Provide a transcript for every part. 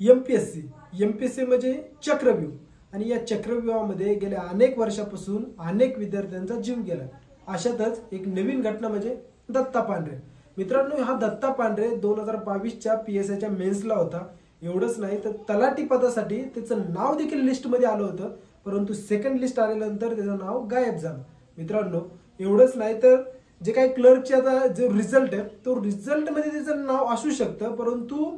MPSC म्हणजे चक्रव्यूह आणि या चक्रव्यूहामध्ये गेल्या अनेक वर्षापासून अनेक विद्यार्थ्यांचा जीव गेला। अशातच एक नवीन घटना म्हणजे दत्ता पांढरे। मित्रांनो, हा दत्ता पांढरे 2022च्या पीएसआयच्या मेन्सला होता। एवढंच नाही तर तलाठी पदासाठी त्याचं नाव देखील लिस्टमध्ये आलं होतं, परंतु सेकंड लिस्ट आल्यानंतर त्याचं नाव गायब झालं। मित्रांनो, एवढंच नाही तर जे काही क्लर्कचे आता जो रिझल्ट आहे तो रिझल्टमध्ये त्याचं नाव असू शकतं, परंतु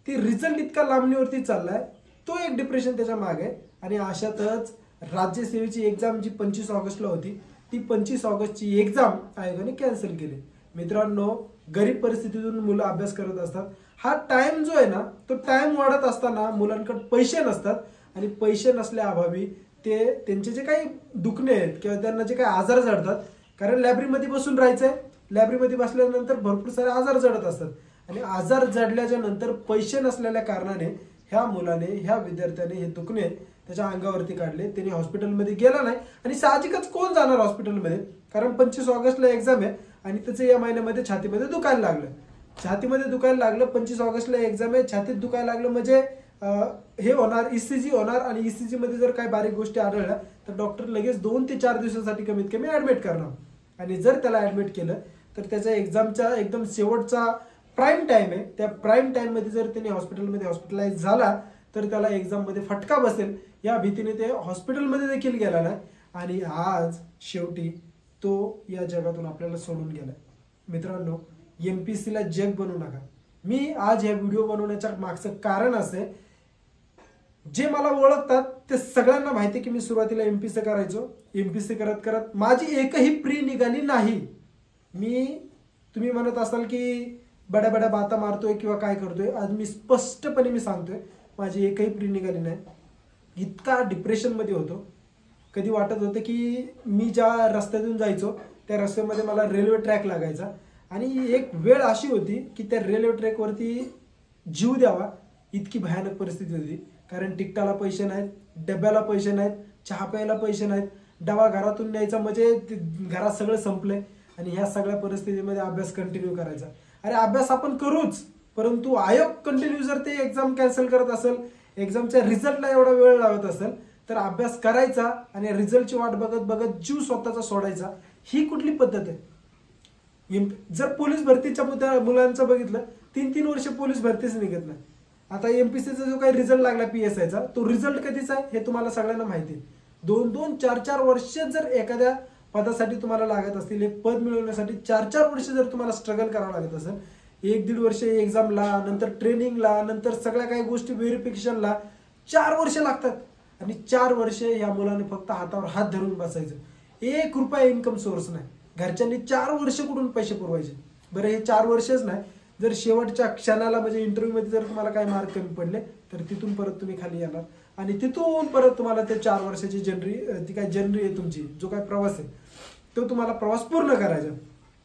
ती रिझल्ट इतका लांबणीवरती चाललाय, तो एक डिप्रेशन त्याच्या मागे आहे। आणि अशातच राज्यसेवेची एक्झाम जी 25 ऑगस्टला होती, ती 25 ऑगस्टची एक्झाम आयोगाने कॅन्सल केली। मित्रांनो, गरीब परिस्थितीतून मुलं अभ्यास करत असतात। हा टाइम जो आहे ना, तो टाइम वाढत असताना मुलांकडे पैसे नसतात आणि पैसे नसल्याअभावी ते त्यांचे जे काही दुखणे आहेत किंवा त्यांना जे काही आजार जडतात, कारण लायब्ररीमध्ये बसून राहायचंय, लायब्ररीमध्ये बसल्यानंतर भरपूर सारे आजार जडत असतात आणि आजार जडल्याच्या नंतर पैसे नसलेल्या कारणाने ह्या मुलाने, ह्या विद्यार्थ्याने हे दुखणे त्याच्या अंगावरती काढले। त्याने हॉस्पिटलमध्ये गेला नाही आणि साहजिकच कोण जाणार हॉस्पिटलमध्ये, कारण 25 ऑगस्टला एक्झाम आहे आणि त्याचं या महिन्यामध्ये छातीमध्ये दुखायला लागलं। छातीमध्ये दुखायला लागलं, 25 ऑगस्टला एक्झाम आहे, छातीत दुखायला लागलं म्हणजे हे होणार, ईसीजी होणार आणि ईसीजी मध्ये जर काही बारीक गोष्टी आढळल्या तर डॉक्टर लगेच 2 ते 4 दिवसांसाठी कमीत कमी ऍडमिट करणार आणि जर त्याला ऍडमिट केलं तर त्याच्या एक्झामचा एकदम शेवटचा प्राईम टाइम आहे, त्या प्राईम टाइम मध्ये जर त्याने हॉस्पिटलमध्ये हॉस्पिटलाइज झाला तर त्याला एक्झाम मध्ये फटका बसेल या भीतीने ते हॉस्पिटलमध्ये देखील गेला नाही आणि आज शेवटी तो या जगातून आपल्याला सोडून गेला। मित्रांनो, एमपीएससीला जग बनवू नका। मी आज हा व्हिडिओ बनवण्याच्या मागचं कारण असं आहे, जे मला ओळखतात ते सगळ्यांना माहिती आहे की मी सुरुवातीला एमपीएससी करायचो। एमपीएससी करत करत माझी एकही प्री निघाली नाही। तुम्ही म्हणत असाल की बड्या बड्या बाता मारतोय किंवा काय करतोय, आज मी स्पष्टपणे सांगतोय माझी एकही प्री निघाली नाही। इतका डिप्रेशन मध्ये होतो, कधी वाटत होतं की मी ज्या रस्त्यातून जायचो त्या रस्त्यामध्ये मला रेल्वे ट्रॅक लागायचा आणि एक वेळ अशी होती की त्या रेल्वे ट्रॅकवरती जीव द्यावा इतकी भयानक परिस्थिती होती, कारण तिकटाला पैसे नाहीत, डब्याला पैसे नाहीत, चहा प्यायला पैसे नाहीत, डबा घरातून न्यायचा म्हणजे घरात सगळं संपलंय आणि ह्या सगळ्या परिस्थितीमध्ये अभ्यास कंटिन्यू करायचा। अरे अभ्यास आपण करूच, परंतु आयोग कंटिन्यू जर ते एक्झाम कॅन्सल करत असेल, एक्झामच्या रिझल्टला एवढा वेळ लावत असेल तर अभ्यास करायचा आणि रिझल्टची वाट बघत बघत जीव स्वतःचा सोडायचा, ही कुठली पद्धत आहे? जर पोलीस भरतीच्या मुलांचं बघितलं, 3-3 वर्ष पोलीस भरतीच निघत नाही। आता एमपीएससीचा जो काही रिझल्ट लागला पीएसआयचा, तो रिझल्ट कधीचा आहे हे तुम्हाला सगळ्यांना माहिती आहे। 2-2, 4-4 वर्ष जर एखाद्या पदासाठी तुम्हाला लागत असतील, एक पद मिळवण्यासाठी 4-4 वर्ष जर तुम्हाला स्ट्रगल करावं लागत असेल, 1-1.5 वर्ष एक्झामला, नंतर ट्रेनिंगला, नंतर सगळ्या काही गोष्टी व्हेरिफिकेशनला 4 वर्ष लागतात आणि 4 वर्ष या मुलाने फक्त हातावर हात धरून बसायचं। 1 रुपया इन्कम सोर्स नाही, घरच्यांनी 4 वर्ष कुठून पैसे पुरवायचे? बरं, हे 4 वर्षच नाही, जर शेवटच्या क्षणाला म्हणजे इंटरव्ह्यू मध्ये जर तुम्हाला काही मार्क कमी पडले तर तिथून परत तुम्ही खाली येणार आणि तिथून परत तुम्हाला ते 4 वर्षाची ती काय जर्नी आहे तुमची, जो काय प्रवास आहे तो तुम्हाला प्रवास पूर्ण करायचा।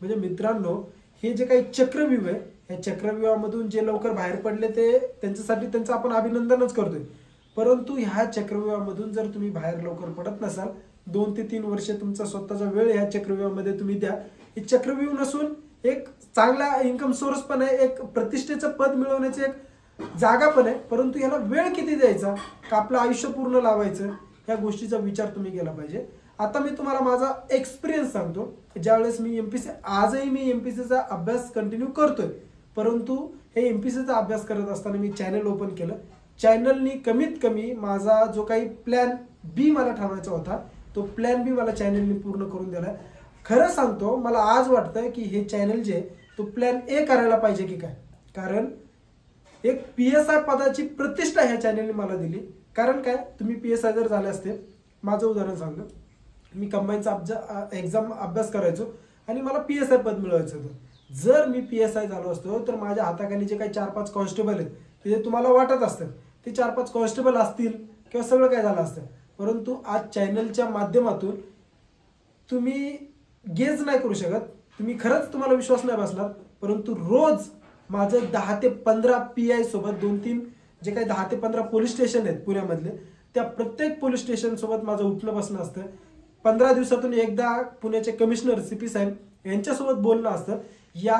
म्हणजे मित्रांनो, हे जे काही चक्रव्यूह आहे, या चक्रव्यूहामधून जे लवकर बाहेर पडले ते त्यांच्यासाठी त्यांचं आपण अभिनंदनच करतोय, परंतु ह्या चक्रव्यूहामधून जर तुम्ही बाहेर लवकर पडत नसाल, 2 ते 3 वर्ष तुमचा स्वतःचा वेळ ह्या चक्रव्यूहामध्ये तुम्ही द्या। हे चक्रव्यूह नसून एक चांगला इन्कम सोर्स पण आहे, एक प्रतिष्ठेचं पद मिळवण्याची एक जागा पण आहे, परंतु याला वेळ किती द्यायचा का आपलं आयुष्य पूर्ण लावायचं, या गोष्टीचा विचार तुम्ही केला पाहिजे। आता मी तुम्हाला माझा एक्सपिरियन्स सांगतो। ज्यावेळेस मी एमपीएससी, आजही मी एमपीएससीचा अभ्यास कंटिन्यू करतोय, परंतु हे एमपीएससीचा अभ्यास करत असताना मी चॅनल ओपन केलं। चॅनलनी कमीत कमी माझा जो काही प्लॅन बी मला ठरवायचा होता, तो प्लॅन बी मला चॅनलनी पूर्ण करून दिला। खरं सांगतो, मला आज वाटतं की हे चॅनल जे तो प्लॅन ए करायला पाहिजे की काय, कारण एक पीएसआय पदाची प्रतिष्ठा ह्या चॅनलने मला दिली। कारण काय, तुम्ही पीएसआय जर झाले असते, माझं उदाहरण सांगतो, मी कंबाईनचा एक्झाम अभ्यास करायचो आणि मला पीएसआय पद मिळवायचं होतं। जर मी पीएसआय झालो असतो तर माझ्या हाताखाली जे काही 4-5 कॉन्स्टेबल आहेत ते तुम्हाला वाटत असतं ते 4-5 कॉन्स्टेबल असतील किंवा सगळं काय झालं असतं, परंतु आज चॅनलच्या माध्यमातून तुम्ही गेज नाही करू शकत, तुम्ही खरंच तुम्हाला विश्वास नाही बसणार, परंतु रोज माझं 10 ते 15 पीआय सोबत 2-3 जे काही 10 ते 15 पोलीस स्टेशन आहेत पुण्यामधले, त्या प्रत्येक पोलीस स्टेशन सोबत माझं उठणं बसणं असतं। 15 दिवसातून एकदा पुण्याचे कमिशनर सीपी साहेब यांच्यासोबत बोलणं असतं। या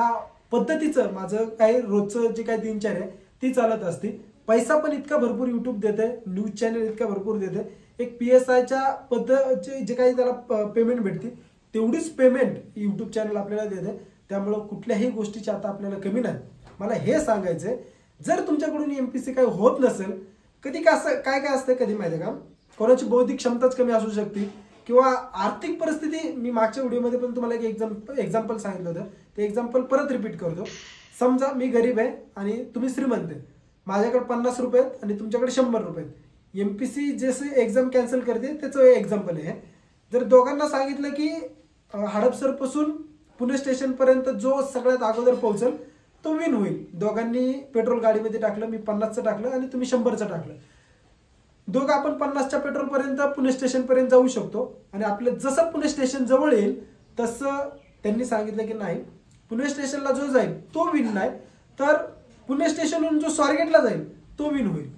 पद्धतीचं माझं काही रोजचं जे काही दिनचर्या आहे ती चालत असते। पैसा पण इतका भरपूर युट्यूब देते, न्यूज चॅनल इतका भरपूर देते, एक PSIच्या पद्धतीचे जे काही त्याला पेमेंट भेटते तेवढीच पेमेंट युट्यूब चॅनल आपल्याला देते. त्यामुळं कुठल्याही गोष्टीची आता आपल्याला कमी नाही. मला हे सांगायचंय, जर तुमच्याकडून MPSC काही होत नसेल, कधी काय असतं कधी माहिती का, कोणाची बौद्धिक क्षमताच कमी असू शकते किंवा आर्थिक परिस्थिती. मी मागच्या व्हिडिओमध्ये पण तुम्हाला एक एक्झाम्पल सांगितलं होतं, ते एक्झाम्पल परत रिपीट करतो. समजा मी गरीब आहे आणि तुम्ही श्रीमंत आहे, माझ्याकडे 50 रुपये आहेत आणि तुमच्याकडे 100 रुपये आहेत. MPSC जसे एक्झाम कॅन्सल करते त्याचं एक्झाम्पल आहे. जर दोघांना सांगितलं की हडपसर पासून पुणे स्टेशन पर्यंत जो सगळ्यात अगोदर पोहोचेल तो विन होईल. दोघांनी पेट्रोल गाडीमध्ये टाकलं, मी 50चं टाकलं आणि तुम्ही 100चं टाकलं. दोघं आपण 50च्या पेट्रोल पर्यंत पुणे स्टेशन पर्यंत जाऊ शकतो. आणि आपलं जसं पुणे स्टेशन जवळ येईल तसं त्यांनी सांगितलं की नाही, पुणे स्टेशनला जो जाईल तो विन नाही, तर पुणे स्टेशनहून जो स्वारगेटला जाईल तो विन होईल.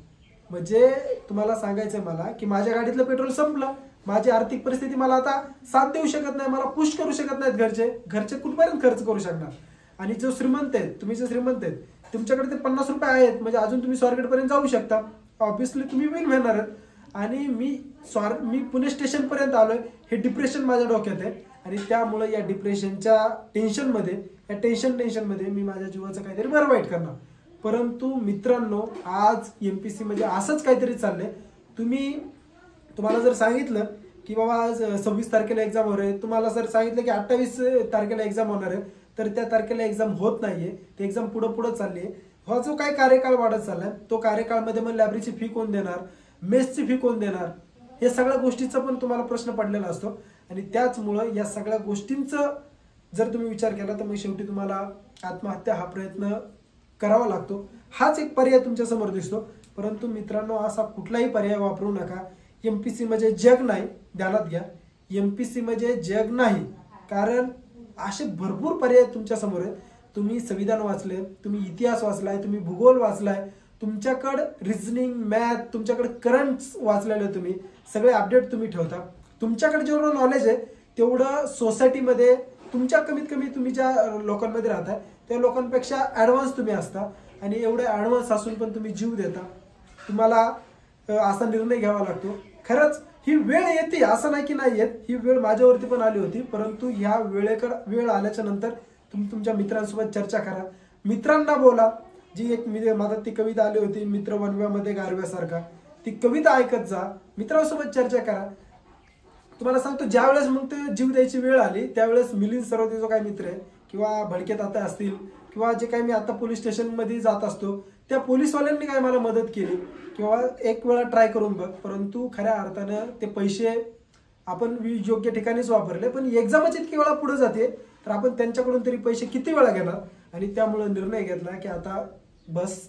म्हणजे तुम्हाला सांगायचंय मला की माझ्या गाडीतलं पेट्रोल संपलं, माझी आर्थिक परिस्थिती मला आता साथ देऊ शकत नाही, मला पुश करू शकत नाहीत घरचे कुठपर्यंत खर्च करू शकणार. आणि जो श्रीमंत आहेत, तुम्ही जे श्रीमंत आहेत तुमच्याकडे ते 50 रुपये आहेत, म्हणजे अजून तुम्ही स्वारगेट पर्यंत जाऊ शकता, ऑब्व्हियसली तुम्ही विन होणार आहेत. आणि मी पुणे स्टेशन पर्यंत आलोय, हे डिप्रेशन माझ्या डोक्यात आहे आणि त्यामुळे या डिप्रेशनच्या टेन्शनमध्ये मी माझ्या जीवाचं काहीतरी बरं वाईट करणार. परंतु मित्रांनो, आज MPSC म्हणजे असंच काहीतरी चाललंय. तुम्हाला जर सांगितलं की बाबा आज 26 तारखेला एक्झाम होणार आहे, तुम्हाला जर सांगितलं की 28 तारखेला एक्झाम होणार आहे, तर त्या तारखेला एक्झाम होत नाहीये, ते एक्झाम पुढे चालली आहे. हा जो काही कार्यकाळ वाढत चाललाय, तो कार्यकाळमध्ये मग लायब्ररीची फी कोण देणार, मेसची फी कोण देणार, हे सगळ्या गोष्टीचा पण तुम्हाला प्रश्न पडलेला असतो. आणि त्याचमुळं या सगळ्या गोष्टींचं जर तुम्ही विचार केला तर मग शेवटी तुम्हाला आत्महत्या हा प्रयत्न करावा लागतो. हाच एक पर्याय तुमच्या समोर दिसतो. परंतु मित्रांनो, असा कुठलाही पर्याय वापरू नका. MPSC म्हणजे जग नाही, ध्यानात घ्या. MPSC म्हणजे जग नाही, कारण असे भरपूर पर्याय तुमच्या समोर आहेत. तुम्ही संविधान वाचले, तुम्ही इतिहास वाचलाय, तुम्ही भूगोल वाचलाय, तुमच्याकडे रिझनिंग, मॅथ, तुमच्याकडे करंट वाचलेले, तुम्ही सगळे अपडेट तुम्ही ठेवता. तुमच्याकडे जेवढं नॉलेज आहे तेवढं सोसायटीमध्ये तुमच्या कमीत कमी तुम्ही ज्या लोकांमध्ये राहताय त्या लोकांपेक्षा ॲडव्हान्स तुम्ही असता. आणि एवढे ॲडव्हान्स असून पण तुम्ही जीव देता. तुम्हाला असा निर्णय घ्यावा लागतो. खरंच ही वेळ येते, असं नाही की नाही येत, ही वेळ माझ्यावरती पण आली होती. परंतु ह्या वेळ आल्याच्या नंतर तुम्ही तुमच्या मित्रांसोबत चर्चा करा, मित्रांना बोला. जी एक माझा ती कविता आली होती, मित्र वनव्यामध्ये गारव्यासारखा, ती कविता ऐकत जा, मित्रांसोबत चर्चा करा. तुम्हाला सांगतो, ज्या वेळेस मग ते जीव द्यायची वेळ आली त्यावेळेस मिलिंद सरोदे जो काही मित्र आहे किंवा भडके तात्या असतील किंवा जे काही मी आता पोलीस स्टेशनमध्ये जात असतो त्या पोलीसवाल्यांनी काय मला मदत केली किंवा एक वेळा ट्राय करून बघ. परंतु खऱ्या अर्थानं ते पैसे आपण योग्य ठिकाणीच वापरले, पण एक्झामच इतकी वेळा पुढे जाते तर आपण त्यांच्याकडून तरी पैसे किती वेळा घेणार. आणि त्यामुळे निर्णय घेतला की आता बस,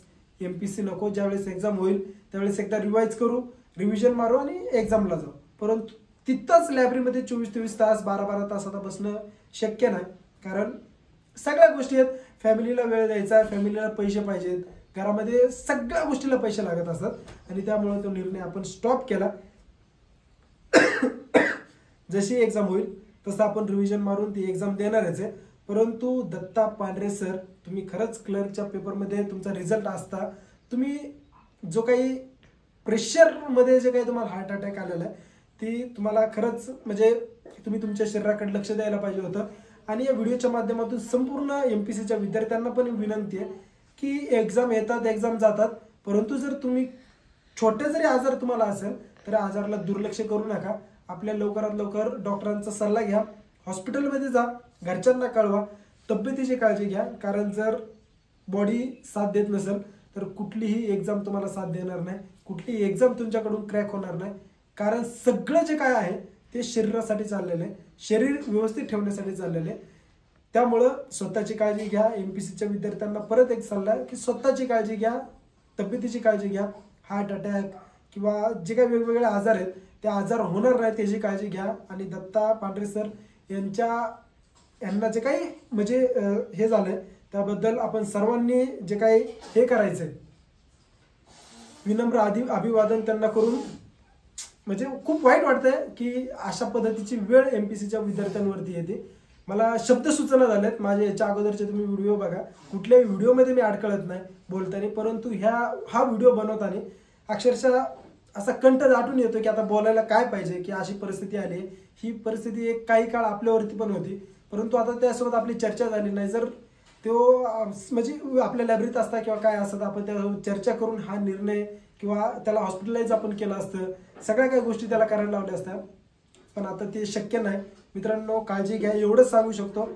MPSC नको. ज्यावेळेस एक्झाम होईल त्यावेळेस एकदा रिवाइज करू, रिव्हिजन मारू आणि एक्झामला जाऊ. परंतु तिथंच लायब्ररीमध्ये 24-24 तास 12-12 तास आता बसणं शक्य नाही, कारण सगळ्या गोष्टी आहेत. फॅमिलीला वेळ द्यायचा, फॅमिलीला पैसे पाहिजेत, घरामध्ये सगळ्या गोष्टीला पैसे लागत असतात आणि त्यामुळे तो निर्णय आपण स्टॉप केला. जशी एक्झाम होईल तसं आपण रिव्हिजन मारून ती एक्झाम देणारच आहे. परंतु दत्ता पांढरे सर, तुम्ही खरंच क्लर्कच्या पेपरमध्ये तुमचा रिझल्ट असता, तुम्ही जो काही प्रेशरमध्ये जे काही तुम्हाला हार्ट अटॅक आलेला आहे ती तुम्हाला खरंच म्हणजे तुम्ही तुमच्या शरीराकडे लक्ष द्यायला पाहिजे होतं. आणि या व्हिडिओच्या माध्यमातून संपूर्ण MPSCच्या विद्यार्थ्यांना पण विनंती आहे की एक्झाम येतात, एक्झाम जातात, परंतु जर तुम्ही छोटे जरी आजार तुम्हाला असेल तर आजाराला दुर्लक्ष करू नका. आपल्या लवकरात लवकर डॉक्टरांचा सल्ला घ्या, हॉस्पिटलमध्ये जा, घरच्यांना कळवा, तब्येतीची काळजी घ्या. कारण जर बॉडी साथ देत नसेल तर कुठलीही एक्झाम तुम्हाला साथ देणार नाही, कुठलीही एक्झाम तुमच्याकडून क्रॅक होणार नाही. कारण सगळं जे काय आहे ते शरीरासाठी चाललेलं आहे, शरीर व्यवस्थित ठेवण्यासाठी चाललेलं आहे. त्यामुळं स्वतःची काळजी घ्या. MPSCच्या विद्यार्थ्यांना परत एक सल्ला आहे की स्वतःची काळजी घ्या, तब्येतीची काळजी घ्या. हार्ट अटॅक किंवा जे काही वेगवेगळे आजार आहेत ते आजार होणार नाही त्याची काळजी घ्या. आणि दत्ता पांढरे सर यांना जे काही म्हणजे हे झालंय त्याबद्दल आपण सर्वांनी जे काही हे करायचंय विनम्र अभिवादन त्यांना करून, म्हणजे खूप वाईट वाटतंय की अशा पद्धतीची वेळ MPSCच्या विद्यार्थ्यांवरती येते. मला शब्द सूचना झालेत. माझे याच्या अगोदरचे तुम्ही व्हिडिओ बघा, कुठल्याही व्हिडिओमध्ये मी अडकळत नाही बोलताना, परंतु हा व्हिडिओ बनवताना अक्षरशः असा कंठ दाटून येतो की आता बोलायला काय पाहिजे, की अशी परिस्थिती आली. ही परिस्थिती एक काही काळ आपल्यावरती पण होती, परंतु आता त्यासोबत आपली चर्चा झाली नाही. जर तो म्हणजे आपल्या लायब्ररीत असता किंवा काय असतं, आपण त्यासोबत चर्चा करून हा निर्णय किंवा त्याला हॉस्पिटलाइज आपण केलं असतं, सगळ्या काही गोष्टी त्याला करायला लावल्या असत्या, पण आता ते शक्य नाही. मित्रांनो, काळजी घ्या, एवढंच सांगू शकतो.